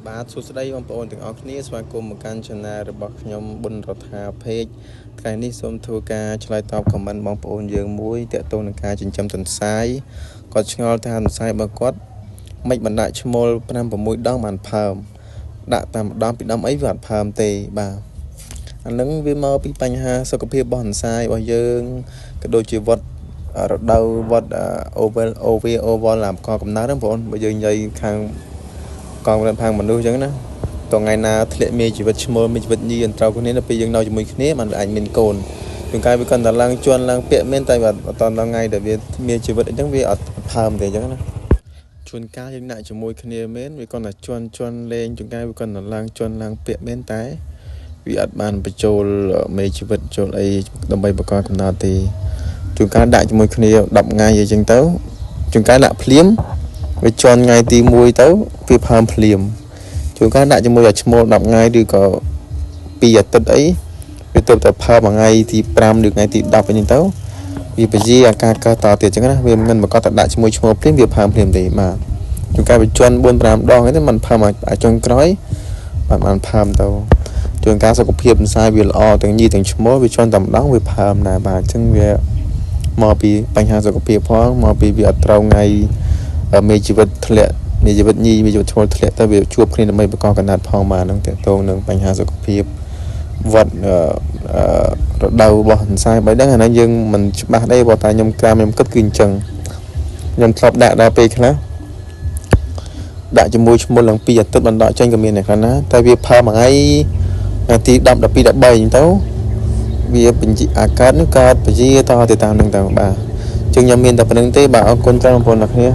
បាទសួស្តីបងប្អូនទាំងអស់គ្នាស្វាគមន៍មកកាន់ Channel របស់ខ្ញុំប៊ុនរដ្ឋាភិកថ្ងៃនេះសូមធ្វើការឆ្លើយតប comment បងប្អូនយើងមួយតាក់ទងនឹងការចិញ្ចឹមទន្សាយគាត់ឆ្ងល់ថាទន្សាយរបស់គាត់មិនបណ្ដាក់ឈ្មោល 5-6 ដងបានផើមដាក់តែម្ដងពីដំអីវាអត់ផើមទេបាទអានឹងវាមកពីបញ្ហាសុខភាពរបស់ទន្សាយរបស់យើងក៏ដូចជាវត្តរដូវវត្តOVO làm coកំណើតបងប្អូនបើយើងនិយាយខាងកងរំខាងមនុស្សអញ្ចឹងណាតថ្ងៃណាធ្លាក់មានជីវិតឈ្មោលមានជីវិតញីអន្តរគ្នានៅពេលយើងនៅជាមួយគ្នាมันអាចមានកូនជួនកាលវាកាន់តែឡើងជន់ឡើងពាក់មានតែអត់តថ្ងៃដែលវាមានជីវិតអញ្ចឹងវាអត់ផើមទេអញ្ចឹងណាជួនកាលយើងដាក់ជាមួយគ្នាមែនវាកាន់តែជន់លេងជួនកាលវាកាន់តែឡើងជន់ឡើងពាក់មែនតែវាអត់បានបញ្ចូលមេជីវិតចូលអីដើម្បីបង្កកំណត់ទេជួនកាលដាក់ជាមួយគ្នា10ថ្ងៃអញ្ចឹងទៅជួនកាលដាក់ភ្លាមវាជន់ថ្ងៃទី1ទៅវាផើមភ្លាមជួនកាលដាក់ជាមួយឲ្យឈ្មោល10ថ្ងៃឬក៏2អាទិត្យអីវាទៅតែផើមថ្ងៃទី5ឬថ្ងៃទី10អីហ្នឹងទៅវាពជាអាការកើតតទៀតអញ្ចឹងណាវាមិនមកគាត់តែដាក់ជាមួយឈ្មោលភ្លាមវាផើមភ្លាមទេបាទជួនកាលវាជន់4-5 ដងហ្នឹងมันផើមឲ្យចុងក្រោយបានផើមទៅជួនកាលសុខភាពទន្សាយវាល្អទាំងញីទាំងឈ្មោលវាជន់តែម្ដងវាផើមដែរបាទអញ្ចឹងវាមកពីបញ្ហាសុខភាពផងមកពីវាអត់ត្រូវថ្ងៃមានជីវិតធ្លាក់មានជីវិតញីមានជីវិតឈ្មោលធ្លាក់ទៅវាជួបគ្នាដើម្បីបង្កកណ្ដាត់ផងមកហ្នឹងតើតងនឹងបញ្ហាសុខភាពវត្តរដូវរបស់ទន្សាយបើដឹងអាហ្នឹងយើងមិនច្បាស់ទេព្រោះតែខ្ញុំក្រាមខ្ញុំគិតគឺអញ្ចឹងខ្ញុំធ្លាប់ដាក់ដល់ពេលខ្លះដាក់ជាមួយឈ្មោះឡើង2អាទិត្យបណ្ដោះចេញក៏មានដែរខ្លះណាតែវាផើមថ្ងៃទី10 12 13អញ្ចឹងទៅវាបញ្ជាអាកើតនេះកើតពជាតទៅតាមនឹងទៅបាទអញ្ចឹងខ្ញុំមានតែប៉ុណ្្នឹងទេបាទអរគុណច្រើនបងប្អូនអ្នកគ្នា